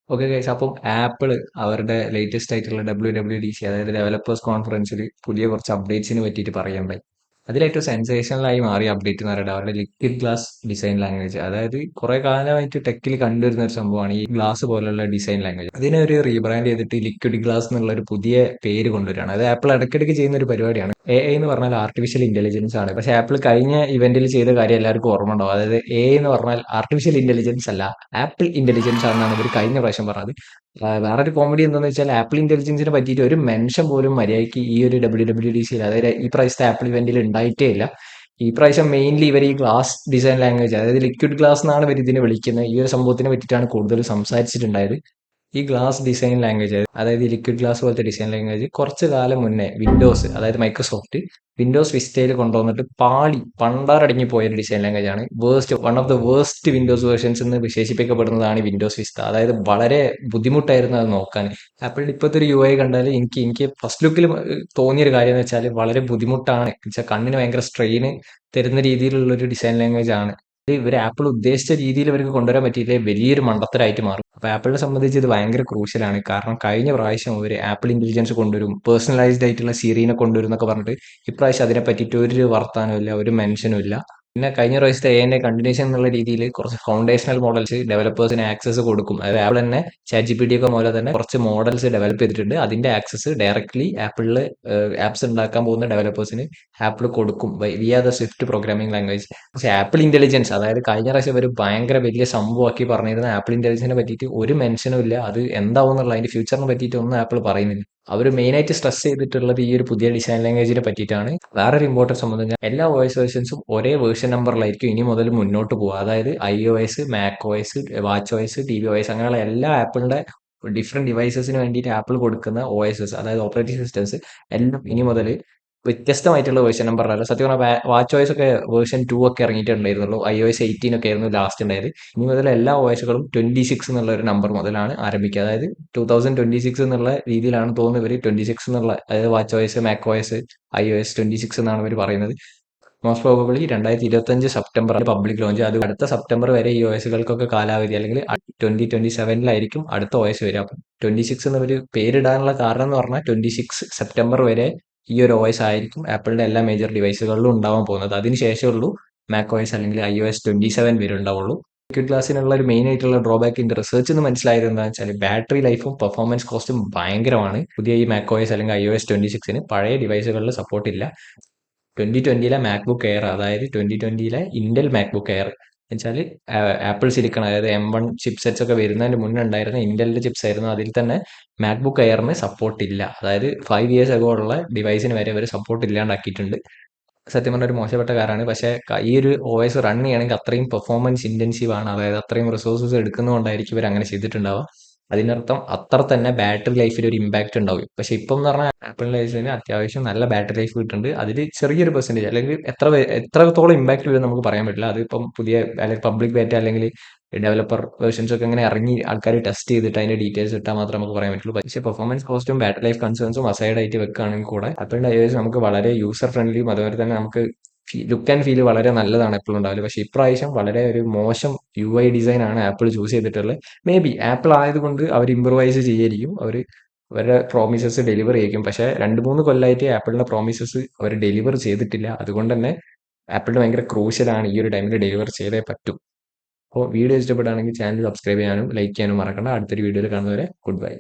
Okay guys, അപ്പം apple അവരുടെ latest ആയിട്ടുള്ള WWDC, അതായത് ഡെവലപ്പേഴ്സ് കോൺഫറൻസിൽ പുതിയ കുറച്ച് അപ്ഡേറ്റ്സിനെ പറ്റിയിട്ട് പറയുണ്ടായി. അതിലേറ്റവും സെൻസേഷണലായി മാറിയ അപ്ഡേറ്റ് എന്ന് പറയുന്നത് അവരുടെ ലിക്വിഡ് ഗ്ലാസ് ഡിസൈൻ ലാംഗ്വേജ്. അതായത് കുറെ കാലമായിട്ട് ടെക്കിൽ കണ്ടുവരുന്ന ഒരു സംഭവമാണ് ഈ ഗ്ലാസ് പോലുള്ള ഡിസൈൻ ലാംഗ്വേജ്. അതിനെ ഒരു റീബ്രാൻഡ് ചെയ്തിട്ട് ലിക്വിഡ് ഗ്ലാസ് എന്നുള്ള ഒരു പുതിയ പേര് കൊണ്ടുവരികയാണ്. അത് ആപ്പിൾ ഇടയ്ക്കിടയ്ക്ക് ചെയ്യുന്ന ഒരു പരിപാടിയാണ്. എന്ന് പറഞ്ഞാൽ ആർട്ടിഫിഷ്യൽ ഇന്റലിജൻസ് ആണ്. പക്ഷെ ആപ്പിൾ കഴിഞ്ഞ ഇവന്റിൽ ചെയ്ത കാര്യം എല്ലാവർക്കും ഓർമ്മ ഉണ്ടാവും. അതായത് എന്ന് പറഞ്ഞാൽ ആർട്ടിഫിഷ്യൽ ഇന്റലിജൻസ് അല്ല, ആപ്പിൾ ഇന്റലിജൻസ് ആണെന്നാണ് ഇവർ കഴിഞ്ഞ പ്രാവശ്യം പറഞ്ഞത്. വേറൊരു കോമഡി എന്താണെന്ന് വെച്ചാൽ ആപ്പിൾ ഇന്റലിജൻസിനെ പറ്റിയിട്ട് ഒരു മെൻഷൻ പോലും മര്യാദയ്ക്ക് ഈ ഒരു WWDC അതായത് ഈ പ്രാവശ്യത്തെ ആപ്പിൾ ഇവന്റിൽ ഉണ്ടായിട്ടേ ഇല്ല. ഈ പ്രാവശ്യം മെയിൻലി ഇവർ ഈ ഗ്ലാസ് ഡിസൈൻ ലാംഗ്വേജ്, അതായത് ലിക്വിഡ് ഗ്ലാസ് എന്നാണ് ഇവർ ഇതിനെ വിളിക്കുന്നത്, ഈ ഒരു സംഭവത്തിനെ പറ്റിയിട്ടാണ് കൂടുതൽ സംസാരിച്ചിട്ടുണ്ടായത്. ഈ ഗ്ലാസ് ഡിസൈൻ ലാംഗ്വേജ്, അതായത് ഈ ലിക്വിഡ് ഗ്ലാസ് പോലത്തെ ഡിസൈൻ ലാംഗ്വേജ് കുറച്ച് കാലം മുന്നേ വിൻഡോസ്, അതായത് മൈക്രോസോഫ്റ്റ് വിൻഡോസ് വിസ്റ്റയിൽ കൊണ്ടുവന്നിട്ട് പണ്ടാറടങ്ങി പോയ ഒരു ഡിസൈൻ ലാംഗ്വേജ് ആണ്. One of the waste Windows versions എന്ന് വിശേഷിപ്പിക്കപ്പെടുന്നതാണ് ഈ വിൻഡോസ് വിസ്റ്റ. അതായത് വളരെ ബുദ്ധിമുട്ടായിരുന്നു അത് നോക്കാൻ. ആപ്പിളിന്റെ ഇപ്പോഴത്തെ ഒരു UI കണ്ടാൽ എനിക്ക് ഫസ്റ്റ് ലുക്കിൽ തോന്നിയൊരു കാര്യം എന്ന് വെച്ചാൽ വളരെ ബുദ്ധിമുട്ടാണ്. വെച്ചാൽ കണ്ണിന് ഭയങ്കര സ്ട്രെയിന് തരുന്ന രീതിയിലുള്ള ഒരു ഡിസൈൻ ലാംഗ്വേജ് ആണ്. ഇവർ ആപ്പിൾ ഉദ്ദേശിച്ച രീതിയിൽ ഇവർക്ക് കൊണ്ടുവരാൻ പറ്റിയില്ലേ വലിയൊരു മണ്ടത്തരായിട്ട് മാറും. അപ്പൊ ആപ്പിളിനെ സംബന്ധിച്ച് ഇത് ഭയങ്കര ക്രൂഷ്യലാണ്. കാരണം കഴിഞ്ഞ പ്രാവശ്യം ഒരു ആപ്പിൾ ഇന്റലിജൻസ് കൊണ്ടുവരും, പേഴ്സണലൈസ്ഡ് ആയിട്ടുള്ള സീരീനെ കൊണ്ടുവരും എന്നൊക്കെ പറഞ്ഞിട്ട് ഇപ്രാവശ്യം അതിനെ പറ്റിയിട്ട് ഒരു വർത്താനവും ഇല്ല, ഒരു മെൻഷനും ഇല്ല. പിന്നെ കഴിഞ്ഞ പ്രാവശ്യത്തെ AI കണ്ടിന്യൂഷൻ എന്നുള്ള രീതിയിൽ കുറച്ച് ഫൗണ്ടേഷണൽ മോഡൽസ് ഡെവലപ്പേഴ്സിന് ആക്സസ് കൊടുക്കും. അതായത് ആപ്പിൾ തന്നെ ChatGPT ഒക്കെ പോലെ തന്നെ കുറച്ച് മോഡൽസ് ഡെവലപ്പ് ചെയ്തിട്ടുണ്ട്. അതിന്റെ ആക്സസ് ഡയറക്ട്ലി ആപ്പിളിൽ ആപ്സ് ഉണ്ടാക്കാൻ പോകുന്ന ഡെവലപ്പേഴ്സിന് ആപ്പിൾ കൊടുക്കും via the Swift programming language. പക്ഷെ ആപ്പിൾ ഇന്റലിജൻസ്, അതായത് കഴിഞ്ഞ പ്രാവശ്യം ഒരു ഭയങ്കര വലിയ സംഭവമാക്കി പറഞ്ഞിരുന്ന ആപ്പിൾ ഇന്റലിജൻസിനെ പറ്റിയിട്ട് ഒരു മെൻഷനും ഇല്ല. അത് എന്താവും എന്നുള്ള അതിന്റെ ഫ്യൂച്ചറിനെ പറ്റിയിട്ട് ഒന്നും ആപ്പിൾ പറയുന്നില്ല. അവർ മെയിനായിട്ട് സ്ട്രെസ് ചെയ്തിട്ടുള്ളത് ഈ ഒരു പുതിയ ഡിസൈൻ ലാംഗ്വേജിനെ പറ്റിയിട്ടാണ്. വേറൊരു ഇമ്പോർട്ടൻസ് സംബന്ധിച്ചാൽ എല്ലാ OS വേർഷൻസും ഒരേ വേർഷൻ നമ്പറിലായിരിക്കും ഇനി മുതൽ മുന്നോട്ട് പോകുക. അതായത് iOS, macOS, WatchOS, tvOS അങ്ങനെയുള്ള എല്ലാ ആപ്പിളിന്റെ ഡിഫറെന്റ് ഡിവൈസസിന് വേണ്ടിയിട്ട് ആപ്പിൾ കൊടുക്കുന്ന OSs, അതായത് ഓപ്പറേറ്റിംഗ് സിസ്റ്റംസ് എല്ലാം ഇനി മുതൽ വ്യത്യസ്തമായിട്ടുള്ള വേർഷൻ നമ്പറിലല്ല. സത്യം പറഞ്ഞാൽ WatchOS ഒക്കെ വേർഷൻ 2 ഒക്കെ ഇറങ്ങിയിട്ടുണ്ടായിരുന്നുള്ളൂ. iOS 18 ഒക്കെ ആയിരുന്നു ലാസ്റ്റ് ഉണ്ടായത്. ഇനി മുതൽ എല്ലാ OSകളും 26 എന്നുള്ള ഒരു നമ്പർ മുതലാണ് ആരംഭിക്കുക. അതായത് 2026 എന്നുള്ള രീതിയിലാണ് തോന്നുന്നത് ഇവർ 26 എന്നുള്ള, അതായത് WatchOS, macOS, iOS 26 എന്നാണ് ഇവർ പറയുന്നത്. Most probably 2025 September public launch. അത് അടുത്ത സെപ്റ്റംബർ വരെ ഈ OSകൾക്കൊക്കെ കാലാവധി, അല്ലെങ്കിൽ 2027 അടുത്ത OS വരിക. അപ്പം 26 എന്നൊരു പേരിടാനുള്ള കാരണം എന്ന് പറഞ്ഞാൽ 26 സെപ്റ്റംബർ വരെ ഈ ഒരു OS ആയിരിക്കും ആപ്പിളിന്റെ എല്ലാ മേജർ ഡിവൈസുകളിലും ഉണ്ടാവാൻ പോകുന്നത്. അതിനുശേഷമുള്ളൂ macOS അല്ലെങ്കിൽ iOS 27 വരെ ഉണ്ടാവുള്ളൂ. ലിക്വിഡ് ഗ്ലാസിനുള്ള ഒരു മെയിൻ ആയിട്ടുള്ള ഡ്രോബാക്ക് ഇൻ റിസർച്ച് എന്ന് മനസ്സിലായത് എന്താണെന്ന് വെച്ചാൽ ബാറ്ററി ലൈഫും പെർഫോമൻസ് കോസ്റ്റും ഭയങ്കരമാണ് പുതിയ ഈ macOS അല്ലെങ്കിൽ iOS 26-ന്. പഴയ ഡിവൈസുകളിൽ സപ്പോർട്ട് ഇല്ല. 2020 മാക്ബുക്ക് എയർ, അതായത് 2020 ഇന്റൽ മാക്ബുക്ക് എയർ വെച്ചാൽ ആപ്പിൾ സിലിക്കൺ, അതായത് M1 ചിപ്സെറ്റ്സ് ഒക്കെ വരുന്നതിന് മുന്നേ ഉണ്ടായിരുന്ന ഇന്റലിന്റെ ചിപ്സ് ആയിരുന്നു. അതിൽ തന്നെ മാക്ബുക്ക് എയറിന് സപ്പോർട്ട് ഇല്ല. അതായത് 5 years ago ഉള്ള ഡിവൈസിന് വരെ അവർ സപ്പോർട്ട് ഇല്ലാണ്ടാക്കിയിട്ടുണ്ട്. സത്യം പറഞ്ഞ ഒരു മോശപ്പെട്ട കാറാണ്. പക്ഷേ ഈ ഒരു OS റൺ ചെയ്യണമെങ്കിൽ അത്രയും പെർഫോമൻസ് ഇന്റൻസീവ് ആണ്, അതായത് അത്രയും റിസോഴ്സസ് എടുക്കുന്നതുകൊണ്ടായിരിക്കും ഇവർ അങ്ങനെ ചെയ്തിട്ടുണ്ടാവുക. അതിനർത്ഥം അത്ര തന്നെ ബാറ്ററി ലൈഫിൽ ഒരു ഇമ്പാക്ട് ഉണ്ടാവും. പക്ഷെ ഇപ്പം എന്ന് പറഞ്ഞാൽ ആപ്പിൾ ലൈഫിന് അത്യാവശ്യം നല്ല ബാറ്ററി ലൈഫ് കിട്ടുന്നുണ്ട്. അതിൽ ചെറിയൊരു പെർസെന്റേജ്, അല്ലെങ്കിൽ എത്രത്തോളം ഇമ്പാക്ട് വരും നമുക്ക് പറയാൻ പറ്റില്ല. അതിപ്പം പുതിയ അല്ലെങ്കിൽ പബ്ലിക് ബേറ്റ അല്ലെങ്കിൽ ഡെവലപ്പർ വേർഷൻസ് ഒക്കെ ഇങ്ങനെ ഇറങ്ങി ആൾക്കാർ ടെസ്റ്റ് ചെയ്തിട്ട് അതിന്റെ ഡീറ്റെയിൽസ് ഇട്ടാൽ മാത്രമേ നമുക്ക് പറയാൻ പറ്റുള്ളൂ. പക്ഷേ പെർഫോമൻസ് കോസ്റ്റും ബാറ്ററി ലൈഫ് കൺസേൺസും അസൈഡ് ആയിട്ട് വെക്കുകയാണെങ്കിൽ കൂടെ ആപ്പിളിന്റെ iOS നമുക്ക് വളരെ യൂസർ ഫ്രണ്ട്ലിയും അതുപോലെ തന്നെ നമുക്ക് ലുക്ക് ആൻഡ് ഫീൽ വളരെ നല്ലതാണ് എപ്പോഴും ഉണ്ടാവില്ല. പക്ഷെ ഇപ്രാവശ്യം വളരെ ഒരു മോശം UI ഡിസൈൻ ആണ് ആപ്പിൾ ചൂസ് ചെയ്തിട്ടുള്ളത്. മേ ബി ആപ്പിൾ ആയതുകൊണ്ട് അവർ ഇംപ്രൂവൈസ് ചെയ്യായിരിക്കും, അവരുടെ പ്രോമിസസ് ഡെലിവർ ചെയ്യും. പക്ഷെ 2-3 കൊല്ലമായിട്ട് ആപ്പിളിന്റെ പ്രോമിസസ് അവർ ഡെലിവർ ചെയ്തിട്ടില്ല. അതുകൊണ്ട് തന്നെ ആപ്പിളിന് ഭയങ്കര ക്രൂഷ്യലാണ് ഈ ഒരു ടൈമിൽ ഡെലിവർ ചെയ്തേ പറ്റൂ. അപ്പോൾ വീഡിയോ ഇഷ്ടപ്പെടുകയാണെങ്കിൽ ചാനൽ സബ്സ്ക്രൈബ് ചെയ്യാനും ലൈക്ക് ചെയ്യാനും മറക്കണ്ട. അടുത്തൊരു വീഡിയോയിൽ കാണുന്നവരെ ഗുഡ് ബൈ.